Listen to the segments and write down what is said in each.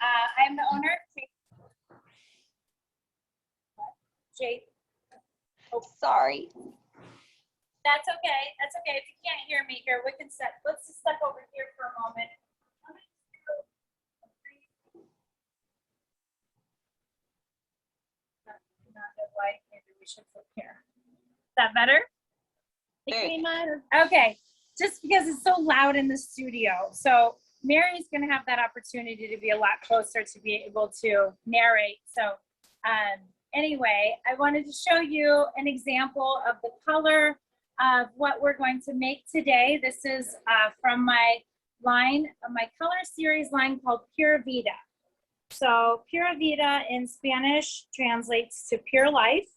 I'm the owner of J. Oh, sorry. That's okay. That's okay. If you can't hear me here, we can step. Let's just step over here for a moment. Not the light. Maybe we should flip here. Is that better? Okay. Just because it's so loud in the studio. So Mary's going to have that opportunity to be a lot closer to be able to narrate. So anyway, I wanted to show you an example of the color of what we're going to make today. This is from my line, my color series line called Pura Vida. So Pura Vida in Spanish translates to pure life.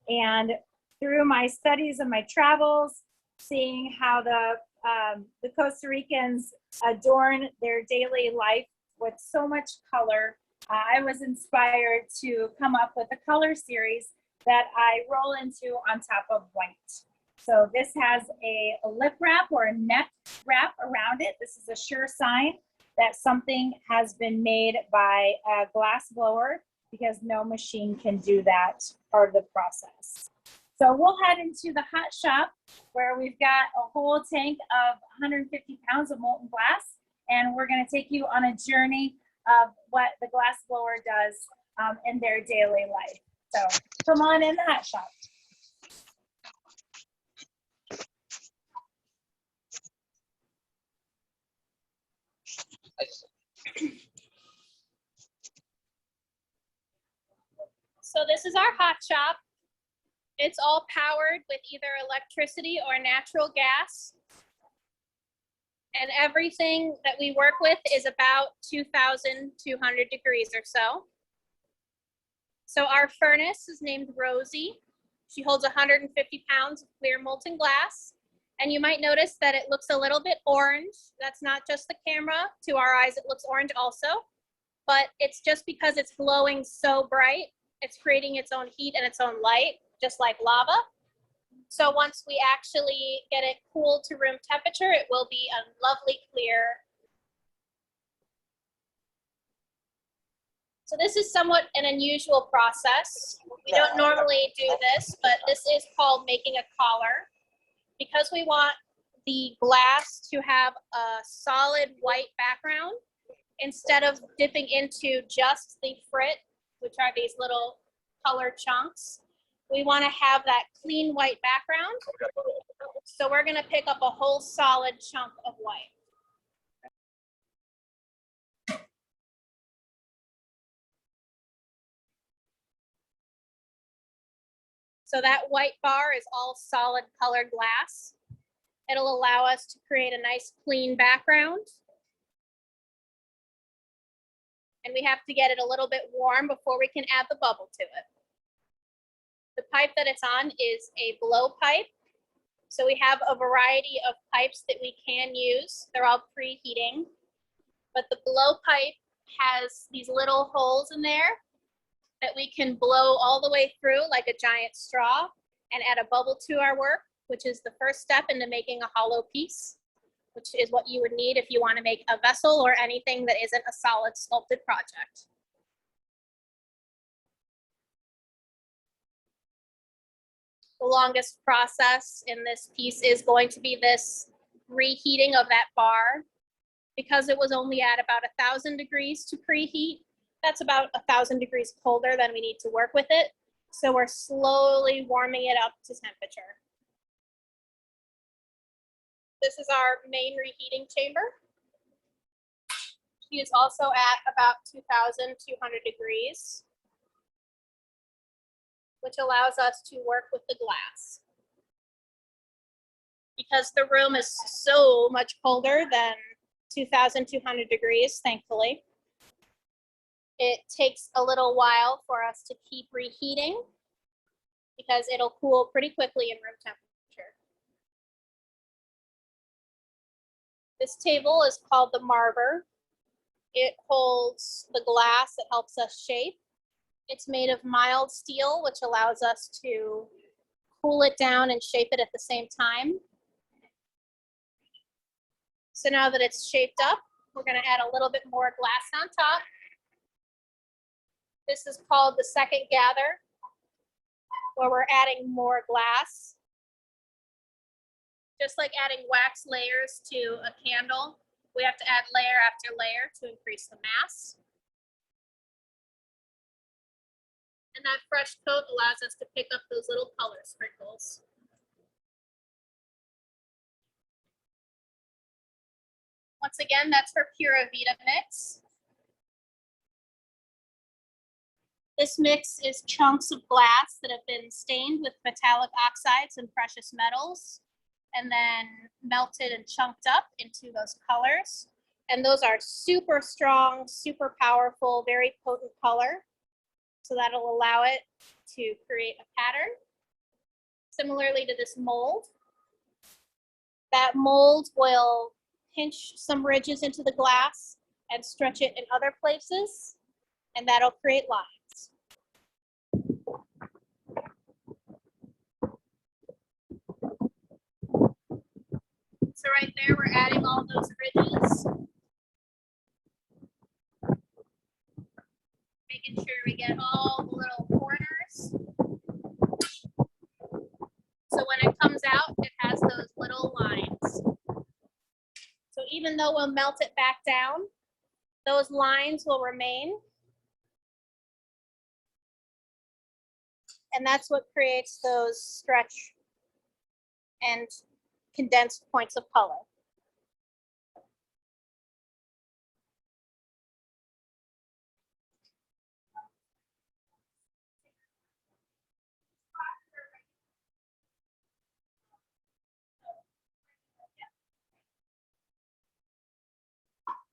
And through my studies and my travels, seeing how the Costa Ricans adorn their daily life with so much color, I was inspired to come up with a color series that I roll into on top of white. So this has a lip wrap or a neck wrap around it. This is a sure sign that something has been made by a glass blower, because no machine can do that part of the process. So we'll head into the hot shop where we've got a whole tank of 150 pounds of molten glass, and we're going to take you on a journey of what the glass blower does in their daily life. So come on in the hot shop. So this is our hot shop. It's all powered with either electricity or natural gas. And everything that we work with is about 2,200 degrees or so. So our furnace is named Rosie. She holds 150 pounds of clear molten glass. And you might notice that it looks a little bit orange. That's not just the camera. To our eyes, it looks orange also. But it's just because it's glowing so bright. It's creating its own heat and its own light, just like lava. So once we actually get it cooled to room temperature, it will be a lovely clear. So this is somewhat an unusual process. We don't normally do this, but this is called making a collar. Because we want the glass to have a solid white background, instead of dipping into just the frit, which are these little colored chunks, we want to have that clean white background. So we're going to pick up a whole solid chunk of white. So that white bar is all solid colored glass. It'll allow us to create a nice clean background. And we have to get it a little bit warm before we can add the bubble to it. The pipe that it's on is a blow pipe. So we have a variety of pipes that we can use. They're all preheating. But the blow pipe has these little holes in there that we can blow all the way through like a giant straw and add a bubble to our work, which is the first step into making a hollow piece, which is what you would need if you want to make a vessel or anything that isn't a solid sculpted project. The longest process in this piece is going to be this reheating of that bar. Because it was only at about 1,000 degrees to preheat, that's about 1,000 degrees colder than we need to work with it. So we're slowly warming it up to temperature. This is our main reheating chamber. She is also at about 2,200 degrees, which allows us to work with the glass. Because the room is so much colder than 2,200 degrees, thankfully, it takes a little while for us to keep reheating because it'll cool pretty quickly in room temperature. This table is called the marber. It holds the glass that helps us shape. It's made of mild steel, which allows us to cool it down and shape it at the same time. So now that it's shaped up, we're going to add a little bit more glass on top. This is called the second gather, where we're adding more glass. Just like adding wax layers to a candle, we have to add layer after layer to increase the mass. And that fresh coat allows us to pick up those little color sprinkles. Once again, that's for Pura Vida mix. This mix is chunks of glass that have been stained with metallic oxides and precious metals, and then melted and chunked up into those colors. And those are super strong, super powerful, very potent color. So that'll allow it to create a pattern. Similarly to this mold. That mold will pinch some ridges into the glass and stretch it in other places, and that'll create lines. So right there, we're adding all those ridges. Making sure we get all the little corners. So when it comes out, it has those little lines. So even though we'll melt it back down, those lines will remain. And that's what creates those stretch and condensed points of color.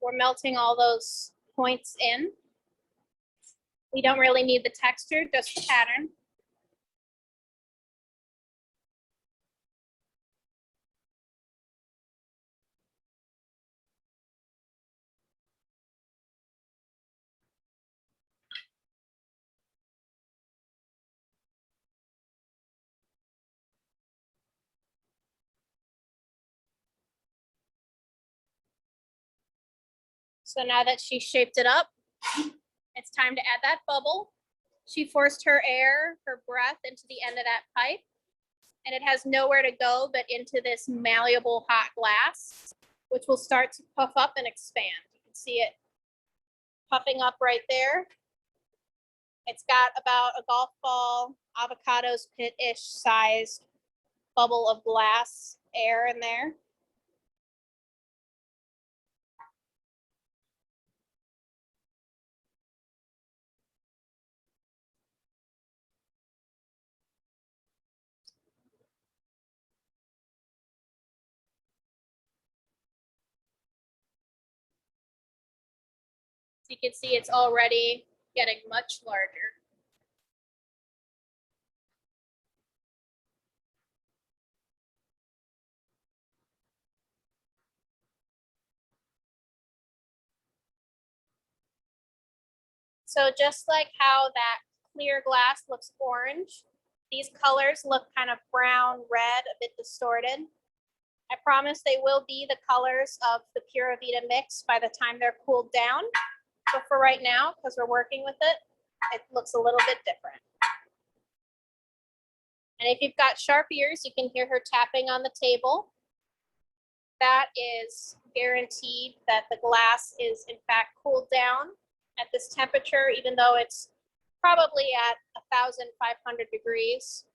We're melting all those points in. We don't really need the texture, just the pattern. So now that she shaped it up, it's time to add that bubble. She forced her air, her breath into the end of that pipe, and it has nowhere to go but into this malleable hot glass, which will start to puff up and expand. You can see it puffing up right there. It's got about a golf ball, avocado's pit-ish sized bubble of glass air in there. You can see it's already getting much larger. So just like how that clear glass looks orange, these colors look kind of brown, red, a bit distorted. I promise they will be the colors of the Pura Vida mix by the time they're cooled down. But for right now, because we're working with it, it looks a little bit different. And if you've got sharp ears, you can hear her tapping on the table. That is guaranteed that the glass is in fact cooled down at this temperature, even though it's probably at 1,500 degrees.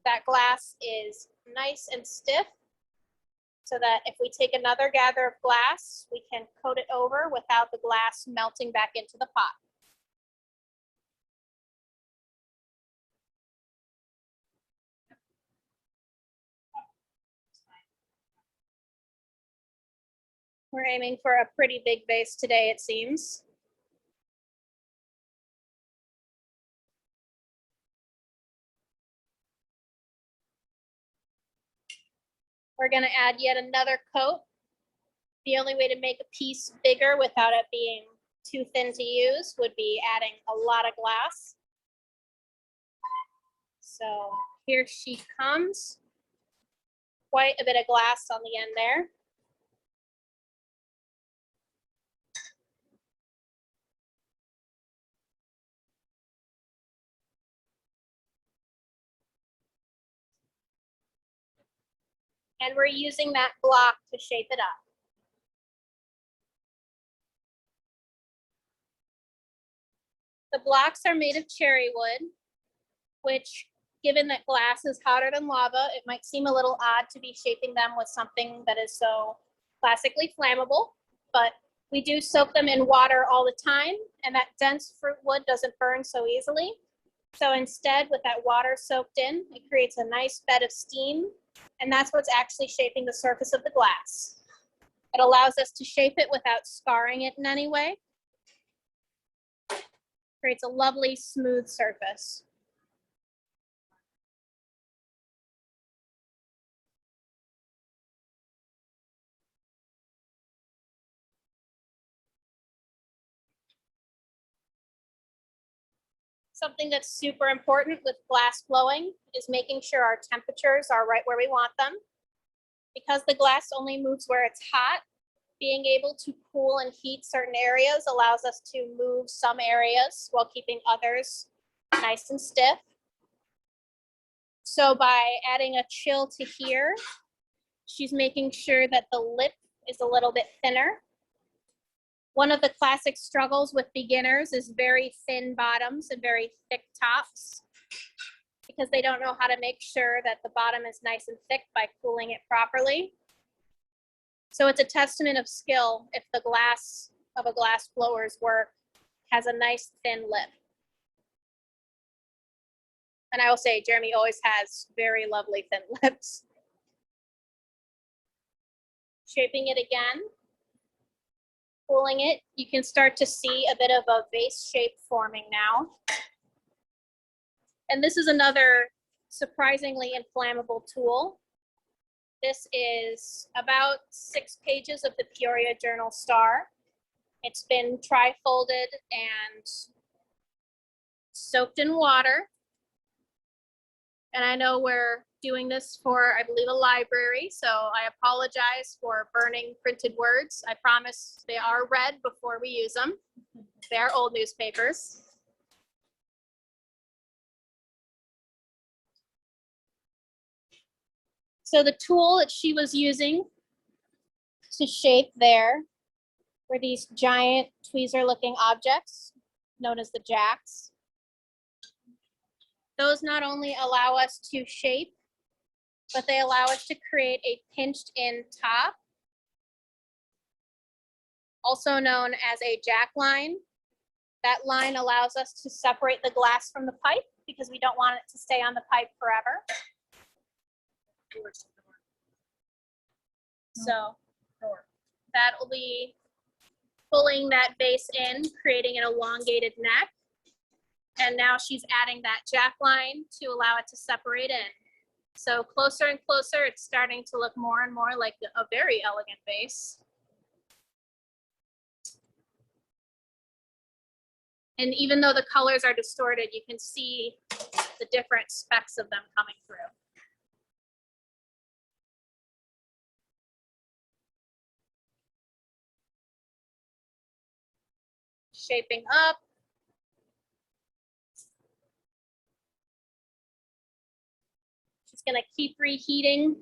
That glass is nice and stiff, so that if we take another gather of glass, we can coat it over without the glass melting back into the pot. We're aiming for a pretty big vase today, it seems. We're going to add yet another coat. The only way to make a piece bigger without it being too thin to use would be adding a lot of glass. So here she comes. Quite a bit of glass on the end there. And we're using that block to shape it up. The blocks are made of cherry wood, which, given that glass is hotter than lava, it might seem a little odd to be shaping them with something that is so classically flammable, but we do soak them in water all the time, and that dense fruit wood doesn't burn so easily. So instead, with that water soaked in, it creates a nice bed of steam, and that's what's actually shaping the surface of the glass. It allows us to shape it without scarring it in any way. Creates a lovely, smooth surface. Something that's super important with glass blowing is making sure our temperatures are right where we want them. Because the glass only moves where it's hot, being able to cool and heat certain areas allows us to move some areas while keeping others nice and stiff. So by adding a chill to here, she's making sure that the lip is a little bit thinner. One of the classic struggles with beginners is very thin bottoms and very thick tops because they don't know how to make sure that the bottom is nice and thick by cooling it properly. So it's a testament of skill if the glass of a glass blower's work has a nice thin lip. And I will say, Jeremy always has very lovely thin lips. Shaping it again. Cooling it, you can start to see a bit of a vase shape forming now. And this is another surprisingly inflammable tool. This is about 6 pages of the Peoria Journal Star. It's been tri-folded and soaked in water. And I know we're doing this for, I believe, a library, so I apologize for burning printed words. I promise they are read before we use them. They are old newspapers. So the tool that she was using to shape there were these giant tweezer-looking objects known as the jacks. Those not only allow us to shape, but they allow us to create a pinched in top, also known as a jack line. That line allows us to separate the glass from the pipe because we don't want it to stay on the pipe forever. So that will be pulling that base in, creating an elongated neck. And now she's adding that jack line to allow it to separate in. So closer and closer, it's starting to look more and more like a very elegant vase. And even though the colors are distorted, you can see the different specks of them coming through. Shaping up. She's going to keep reheating.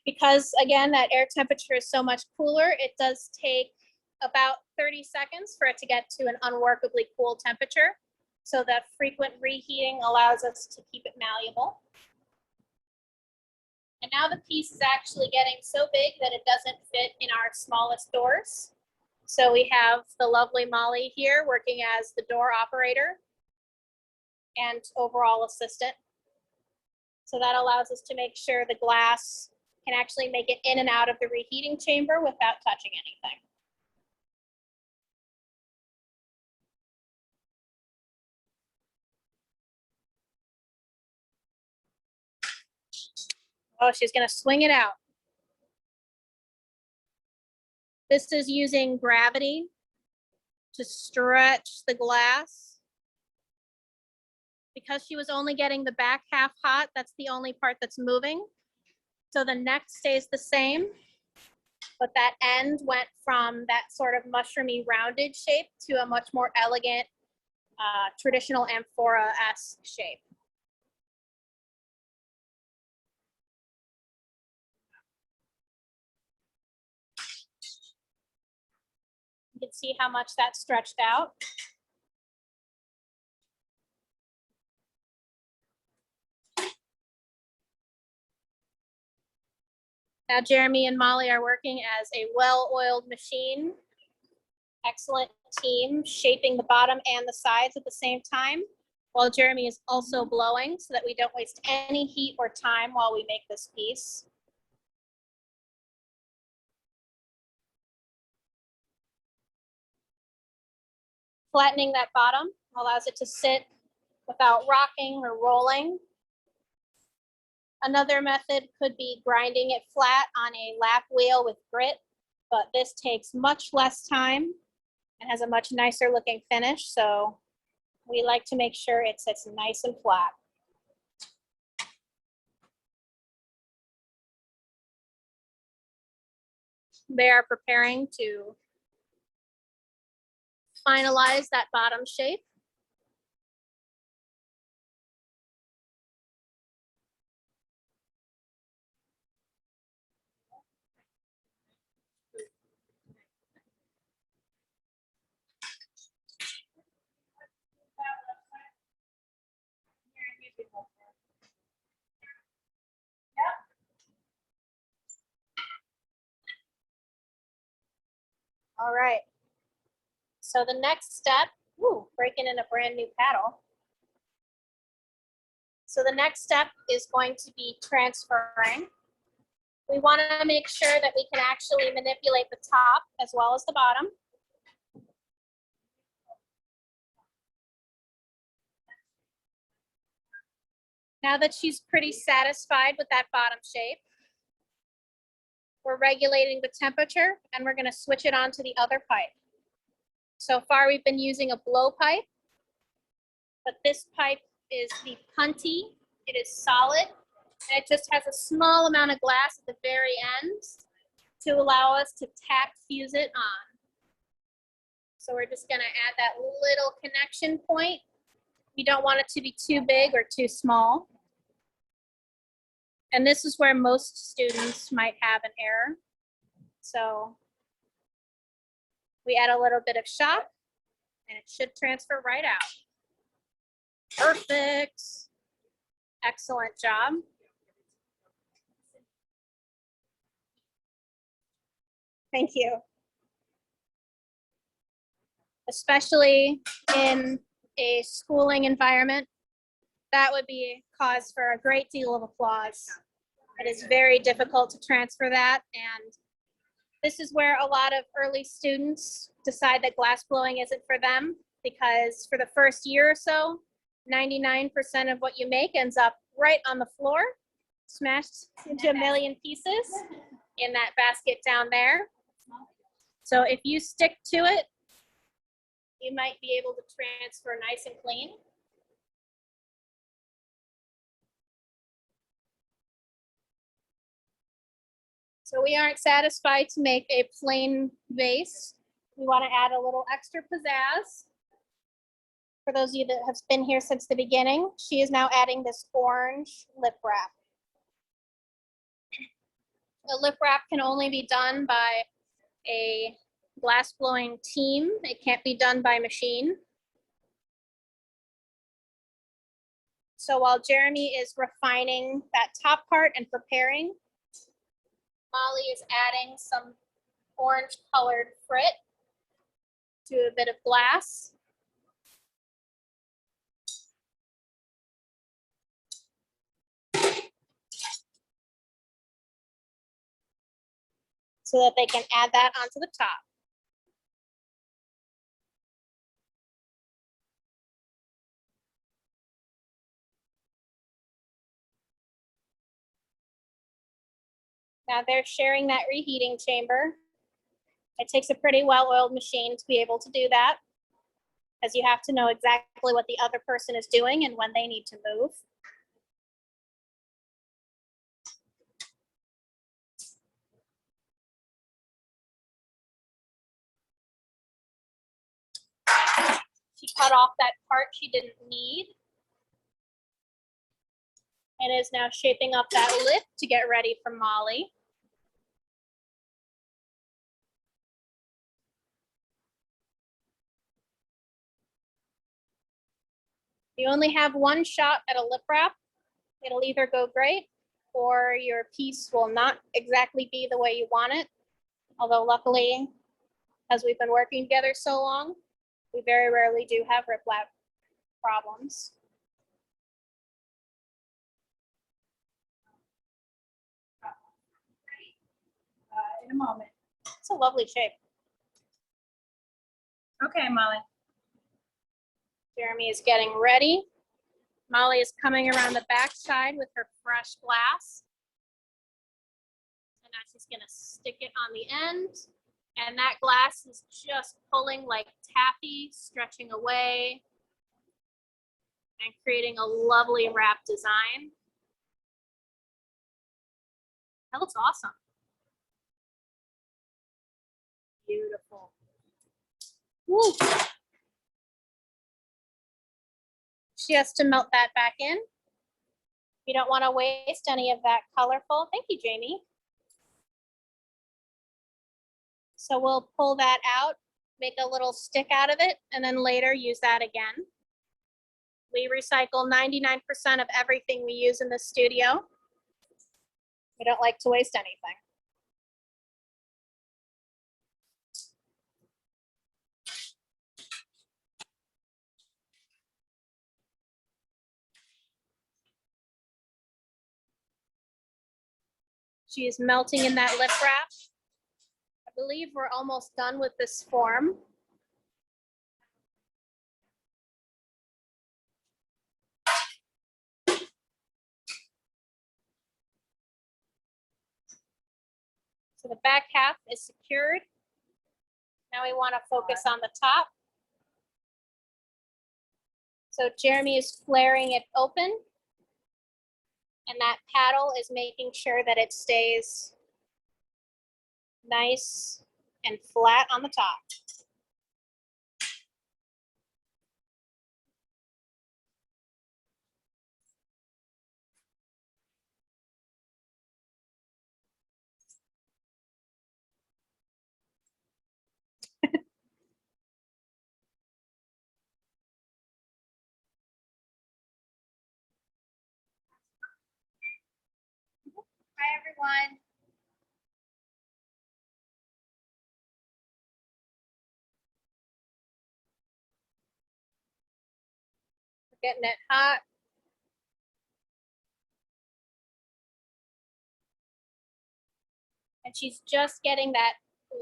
Because again, that air temperature is so much cooler, it does take about 30 seconds for it to get to an unworkably cool temperature. So that frequent reheating allows us to keep it malleable. And now the piece is actually getting so big that it doesn't fit in our smallest doors. So we have the lovely Molly here working as the door operator and overall assistant. So that allows us to make sure the glass can actually make it in and out of the reheating chamber without touching anything. Oh, she's going to swing it out. This is using gravity to stretch the glass. Because she was only getting the back half hot, that's the only part that's moving. So the neck stays the same, but that end went from that sort of mushroomy rounded shape to a much more elegant, traditional amphora-esque shape. You can see how much that stretched out. Now Jeremy and Molly are working as a well-oiled machine. Excellent team, shaping the bottom and the sides at the same time, while Jeremy is also blowing so that we don't waste any heat or time while we make this piece. Flattening that bottom allows it to sit without rocking or rolling. Another method could be grinding it flat on a lap wheel with grit, but this takes much less time and has a much nicer looking finish, so we like to make sure it sits nice and flat. They are preparing to finalize that bottom shape. All right. So the next step, breaking in a brand new paddle. So the next step is going to be transferring. We want to make sure that we can actually manipulate the top as well as the bottom. Now that she's pretty satisfied with that bottom shape, we're regulating the temperature and we're going to switch it on to the other pipe. So far we've been using a blow pipe, but this pipe is the punty. It is solid and it just has a small amount of glass at the very end to allow us to tack fuse it on. So we're just going to add that little connection point. We don't want it to be too big or too small. And this is where most students might have an error. So we add a little bit of shock and it should transfer right out. Perfect. Excellent job. Thank you. Especially in a schooling environment, that would be cause for a great deal of applause. It is very difficult to transfer that, and this is where a lot of early students decide that glass blowing isn't for them, because for the first year or so, 99% of what you make ends up right on the floor, smashed into a million pieces in that basket down there. So if you stick to it, you might be able to transfer nice and clean. So we aren't satisfied to make a plain vase. We want to add a little extra pizzazz. For those of you that have been here since the beginning, she is now adding this orange lip wrap. The lip wrap can only be done by a glass blowing team. It can't be done by machine. So while Jeremy is refining that top part and preparing, Molly is adding some orange colored frit to a bit of glass. So that they can add that onto the top. Now they're sharing that reheating chamber. It takes a pretty well-oiled machine to be able to do that, because you have to know exactly what the other person is doing and when they need to move. She cut off that part she didn't need and is now shaping up that lip to get ready for Molly. You only have one shot at a lip wrap. It'll either go great or your piece will not exactly be the way you want it. Although luckily, as we've been working together so long, we very rarely do have rip wrap problems. In a moment. It's a lovely shape. Okay, Molly. Jeremy is getting ready. Molly is coming around the back side with her fresh glass. And now she's gonna stick it on the end. And that glass is just pulling like taffy, stretching away and creating a lovely wrap design. That looks awesome. Beautiful. Woo. She has to melt that back in. You don't want to waste any of that colorful. Thank you, Jamie. So we'll pull that out, make a little stick out of it, and then later use that again. We recycle 99% of everything we use in the studio. We don't like to waste anything. She is melting in that lip wrap. I believe we're almost done with this form. So the back half is secured. Now we want to focus on the top. So Jeremy is flaring it open. And that paddle is making sure that it stays nice and flat on the top. Hi, everyone. We're getting it hot. And she's just getting that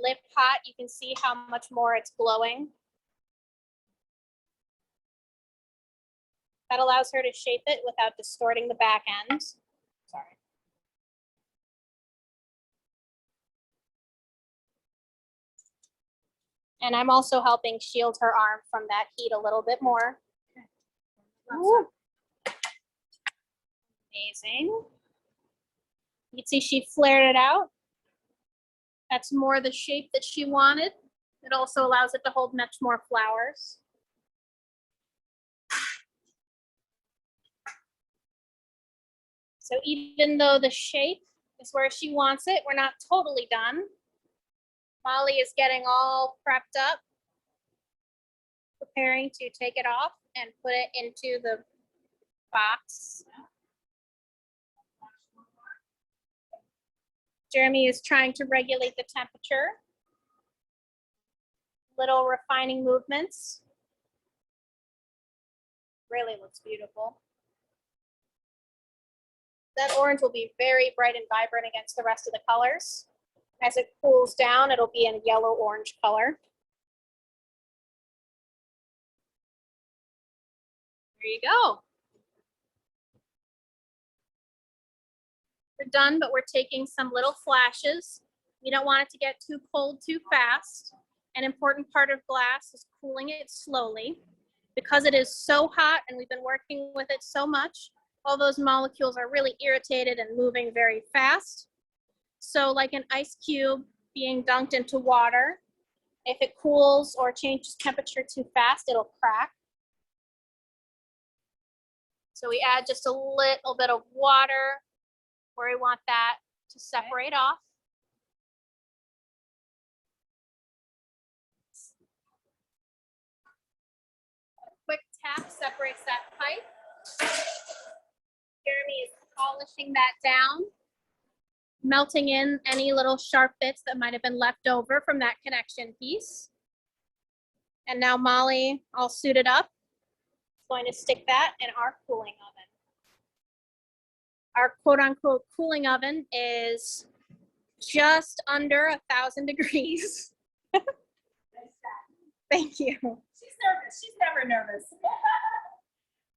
lip hot. You can see how much more it's glowing. That allows her to shape it without distorting the back end. Sorry. And I'm also helping shield her arm from that heat a little bit more. Ooh. Amazing. You can see she flared it out. That's more the shape that she wanted. It also allows it to hold much more flowers. So even though the shape is where she wants it, we're not totally done. Molly is getting all prepped up, preparing to take it off and put it into the box. Jeremy is trying to regulate the temperature. Little refining movements. Really looks beautiful. That orange will be very bright and vibrant against the rest of the colors. As it cools down, it'll be in yellow-orange color. There you go. We're done, but we're taking some little flashes. You don't want it to get too cold too fast. An important part of glass is cooling it slowly. Because it is so hot and we've been working with it so much, all those molecules are really irritated and moving very fast. So like an ice cube being dunked into water, if it cools or changes temperature too fast, it'll crack. So we add just a little bit of water where we want that to separate off. A quick tap separates that pipe. Jeremy is polishing that down, melting in any little sharp bits that might have been left over from that connection piece. And now Molly, all suited up, is going to stick that in our cooling oven. Our quote unquote cooling oven is just under 1,000 degrees. Thank you. She's nervous. She's never nervous.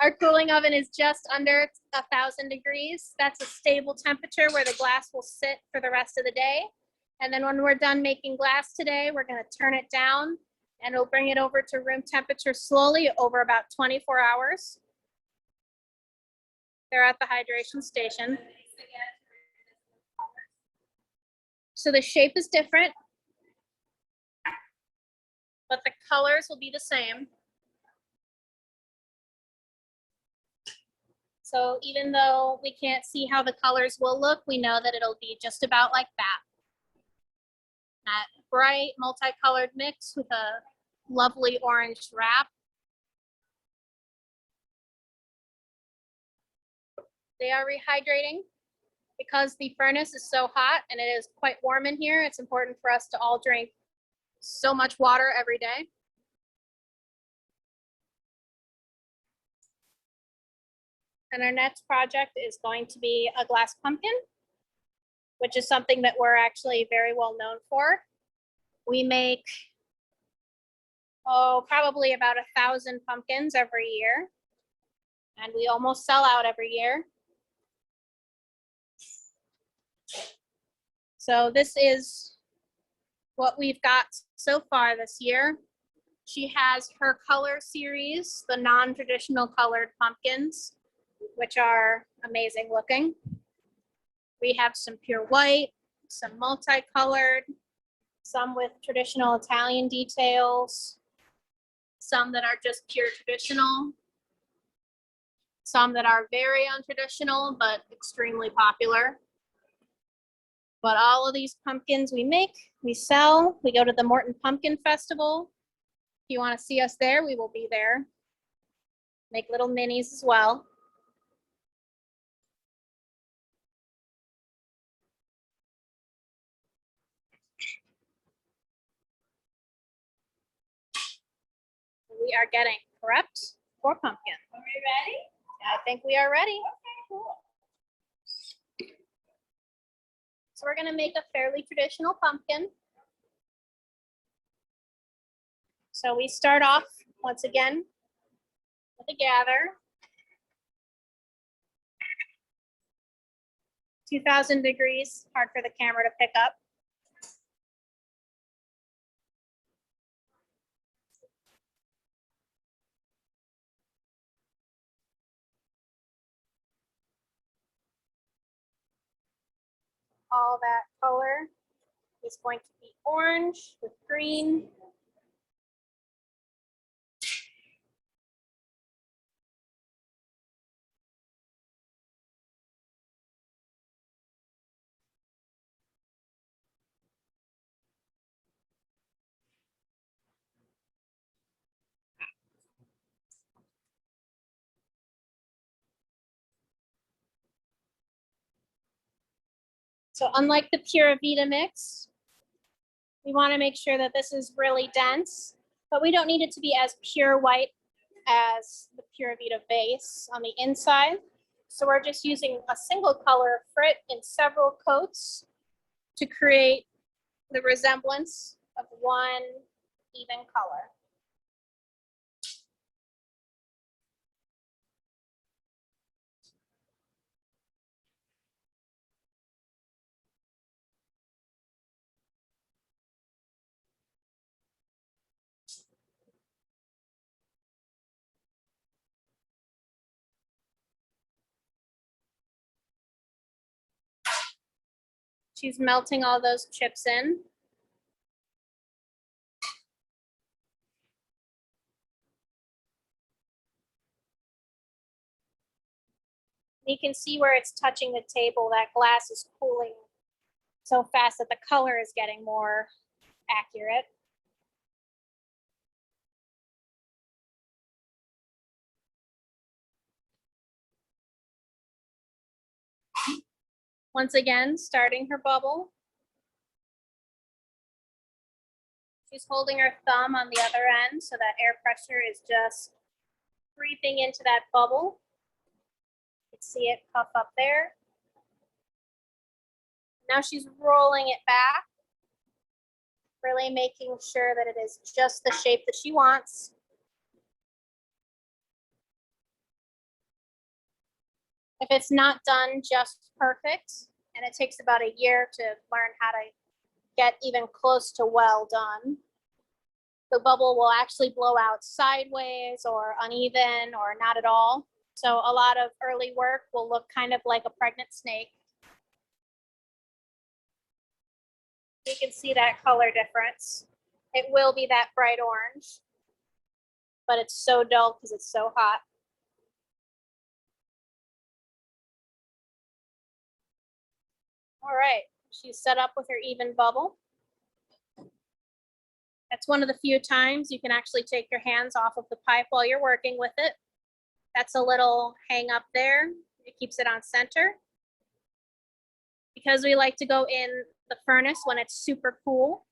Our cooling oven is just under 1,000 degrees. That's a stable temperature where the glass will sit for the rest of the day. And then when we're done making glass today, we're going to turn it down and it'll bring it over to room temperature slowly over about 24 hours. They're at the hydration station. So the shape is different, but the colors will be the same. So even though we can't see how the colors will look, we know that it'll be just about like that. That bright multicolored mix with a lovely orange wrap. They are rehydrating because the furnace is so hot and it is quite warm in here. It's important for us to all drink so much water every day. And our next project is going to be a glass pumpkin, which is something that we're actually very well known for. We make, probably about 1,000 pumpkins every year, and we almost sell out every year. So this is what we've got so far this year. She has her color series, the non-traditional colored pumpkins, which are amazing looking. We have some pure white, some multicolored, some with traditional Italian details, some that are just pure traditional, some that are very untraditional but extremely popular. But all of these pumpkins we make, we sell, we go to the Morton Pumpkin Festival. If you want to see us there, we will be there. Make little minis as well. We are getting prepped for pumpkin. Are we ready? I think we are ready. Okay, cool. So we're going to make a fairly traditional pumpkin. So we start off once again with a gather. 2,000 degrees, hard for the camera to pick up. All that color is going to be orange with green. So unlike the Pura Vida mix, we want to make sure that this is really dense, but we don't need it to be as pure white as the Pura Vida base on the inside. So we're just using a single color frit in several coats to create the resemblance of one even color. She's melting all those chips in. You can see where it's touching the table, that glass is cooling so fast that the color is getting more accurate. Once again, starting her bubble. She's holding her thumb on the other end so that air pressure is just creeping into that bubble. You can see it puff up there. Now she's rolling it back, really making sure that it is just the shape that she wants. If it's not done just perfect, and it takes about a year to learn how to get even close to well done, the bubble will actually blow out sideways or uneven or not at all. So a lot of early work will look kind of like a pregnant snake. You can see that color difference. It will be that bright orange, but it's so dull because it's so hot. All right, she's set up with her even bubble. That's one of the few times you can actually take your hands off of the pipe while you're working with it. That's a little hang up there. It keeps it on center. Because we like to go in the furnace when it's super cool,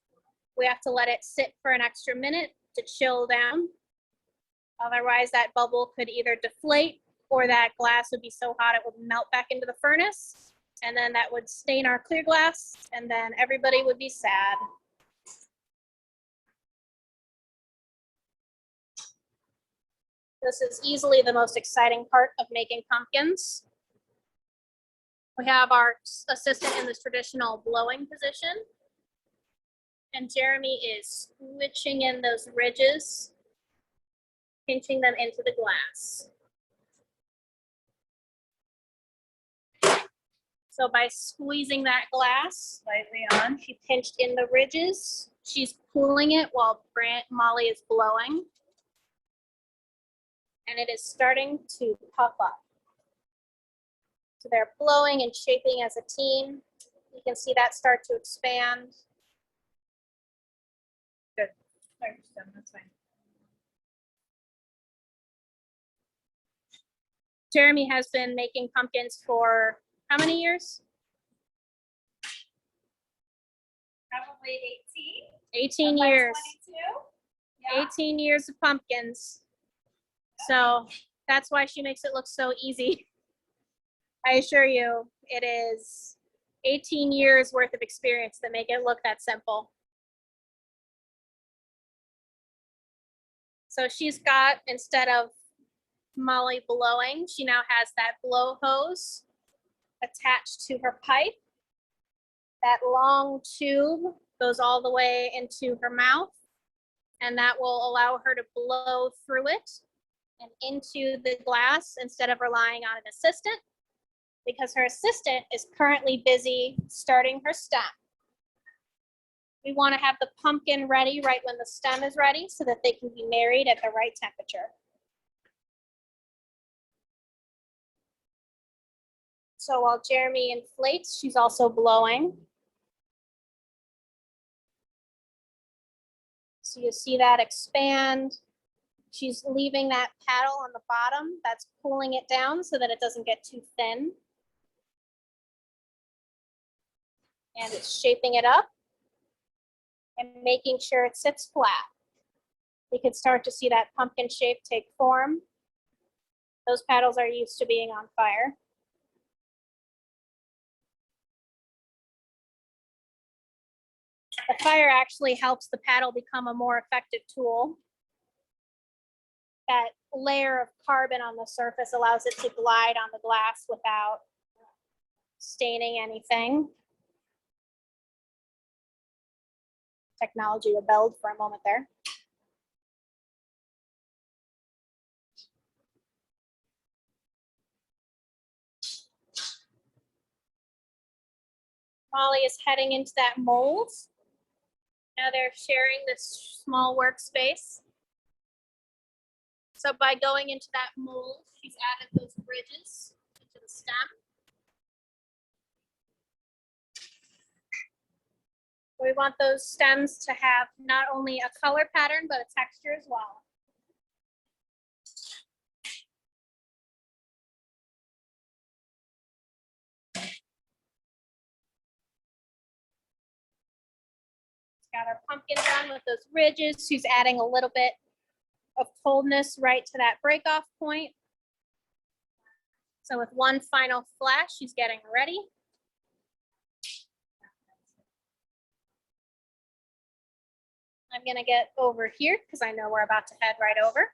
we have to let it sit for an extra minute to chill down. Otherwise, that bubble could either deflate or that glass would be so hot it would melt back into the furnace. And then that would stain our clear glass, and then everybody would be sad. This is easily the most exciting part of making pumpkins. We have our assistant in this traditional blowing position. And Jeremy is switching in those ridges, pinching them into the glass. So by squeezing that glass slightly on, she pinched in the ridges. She's cooling it while Molly is blowing. And it is starting to puff up. So they're blowing and shaping as a team. You can see that start to expand. Good. That's fine. Jeremy has been making pumpkins for how many years? Probably 18 years. 22. Yeah. 18 years of pumpkins. So that's why she makes it look so easy. I assure you, it is 18 years worth of experience that make it look that simple. So she's got, instead of Molly blowing, she now has that blow hose attached to her pipe. That long tube goes all the way into her mouth, and that will allow her to blow through it and into the glass instead of relying on an assistant, because her assistant is currently busy starting her stem. We want to have the pumpkin ready right when the stem is ready so that they can be married at the right temperature. So while Jeremy inflates, she's also blowing. So you see that expand. She's leaving that paddle on the bottom. That's pulling it down so that it doesn't get too thin. And it's shaping it up and making sure it sits flat. You can start to see that pumpkin shape take form. Those paddles are used to being on fire. The fire actually helps the paddle become a more effective tool. That layer of carbon on the surface allows it to glide on the glass without staining anything. Technology rebelled for a moment there. Molly is heading into that mold. Now they're sharing this small workspace. So by going into that mold, she's added those ridges into the stem. We want those stems to have not only a color pattern, but a texture as well. Got our pumpkin done with those ridges. She's adding a little bit of coldness right to that break-off point. So with one final flash, she's getting ready. I'm gonna get over here because I know we're about to head right over.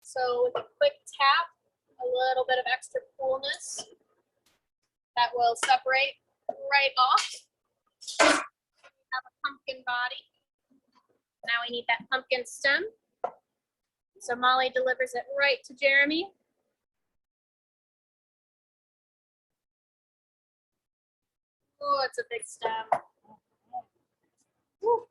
So with a quick tap, a little bit of extra coolness that will separate right off. We have a pumpkin body. Now we need that pumpkin stem. So Molly delivers it right to Jeremy. Oh, it's a big stem. Woo.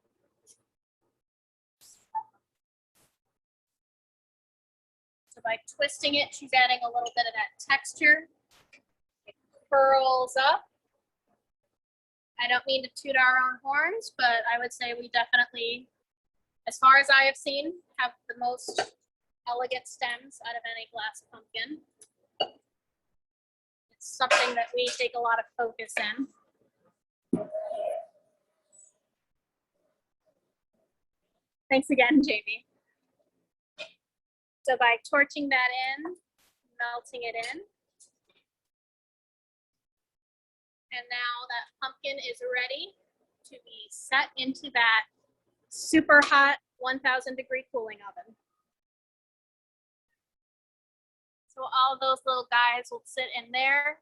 So by twisting it, she's adding a little bit of that texture. It curls up. I don't mean to toot our own horns, but I would say we definitely, as far as I have seen, have the most elegant stems out of any glass pumpkin. It's something that we take a lot of focus in. Thanks again, Jamie. So by torching that in, melting it in, and now that pumpkin is ready to be set into that super hot 1000 degree cooling oven. So all those little guys will sit in there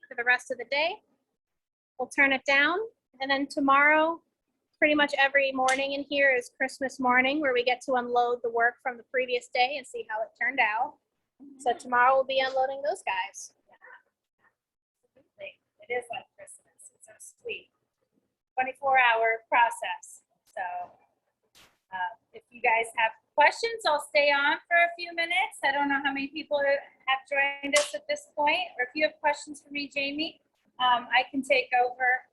for the rest of the day. We'll turn it down, and then tomorrow, pretty much every morning in here is Christmas morning, where we get to unload the work from the previous day and see how it turned out. So tomorrow we'll be unloading those guys. Absolutely. It is like Christmas. It's so sweet. 24-hour process. So if you guys have questions, I'll stay on for a few minutes. I don't know how many people have joined us at this point, or if you have questions for me, Jamie, I can take over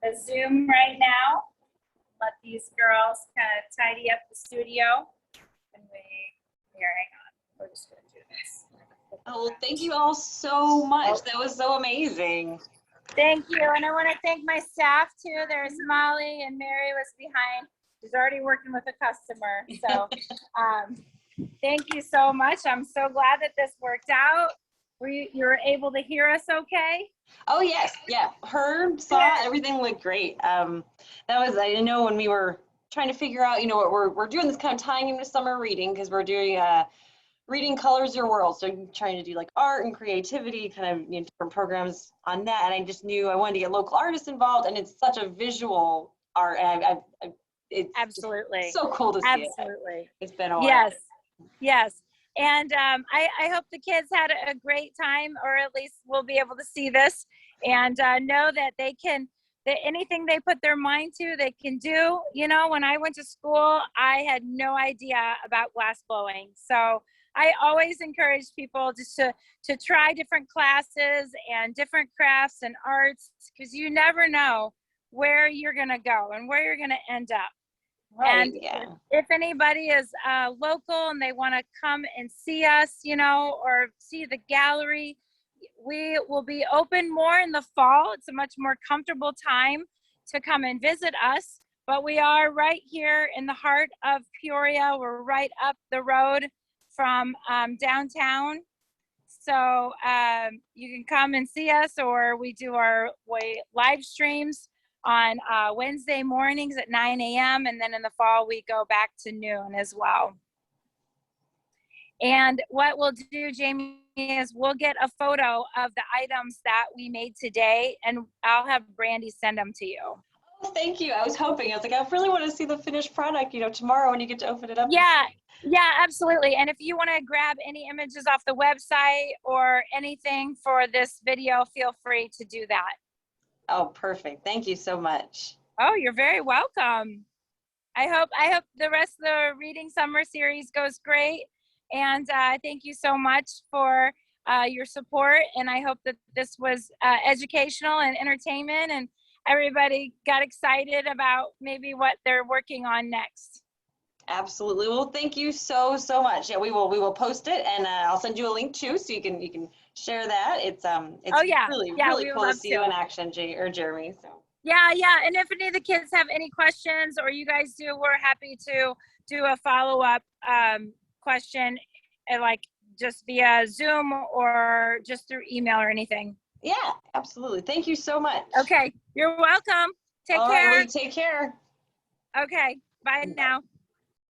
the Zoom right now. Let these girls kind of tidy up the studio. And here, hang on. We're just going to do this. Oh, well, thank you all so much. That was so amazing. Thank you. And I want to thank my staff too. There's Molly, and Mary was behind. She's already working with a customer. So thank you so much. I'm so glad that this worked out. You were able to hear us okay? Oh, yes. Yeah. Heard, saw, everything looked great. That was, I know when we were trying to figure out, you know, what we're doing this kind of tying into summer reading, because we're doing reading colors your world. So I'm trying to do like art and creativity, kind of, you know, different programs on that. And I just knew I wanted to get local artists involved, and it's such a visual art. And it's absolutely so cool to see it. Absolutely. It's been a while. Yes. Yes. And I hope the kids had a great time, or at least we'll be able to see this and know that they can, that anything they put their mind to, they can do. You know, when I went to school, I had no idea about glass blowing. So I always encourage people just to try different classes and different crafts and arts, because you never know where you're going to go and where you're going to end up. Right, And yeah. if anybody is local and they want to come and see us, you know, or see the gallery, we will be open more in the fall. It's a much more comfortable time to come and visit us. But we are right here in the heart of Peoria. We're right up the road from downtown. So you can come and see us, or we do our live streams on Wednesday mornings at 9 a.m. And then in the fall, we go back to noon as well. And what we'll do, Jamie, is we'll get a photo of the items that we made today, and I'll have Brandy send them to you. Oh, thank you. I was hoping. I was like, I really want to see the finished product, you know, tomorrow when you get to open it up. Yeah, yeah, absolutely. And if you want to grab any images off the website or anything for this video, feel free to do that. Oh, perfect. Thank you so much. Oh, you're very welcome. I hope the rest of the Reading Summer Series goes great. And thank you so much for your support. And I hope that this was educational and entertainment, and everybody got excited about maybe what they're working on next. Absolutely. Well, thank you so much. Yeah, we will post it, and I'll send you a link too, so you can share that. It's Oh, yeah. really Yeah, really we would cool to love see you to. in action, Jeremy. So Yeah, yeah. And if any of the kids have any questions or you guys do, we're happy to do a follow-up question, like just via Zoom or just through email or anything. yeah, absolutely. Thank you so much. Okay, you're welcome. Take All right, care. well, you take care. Okay, bye now.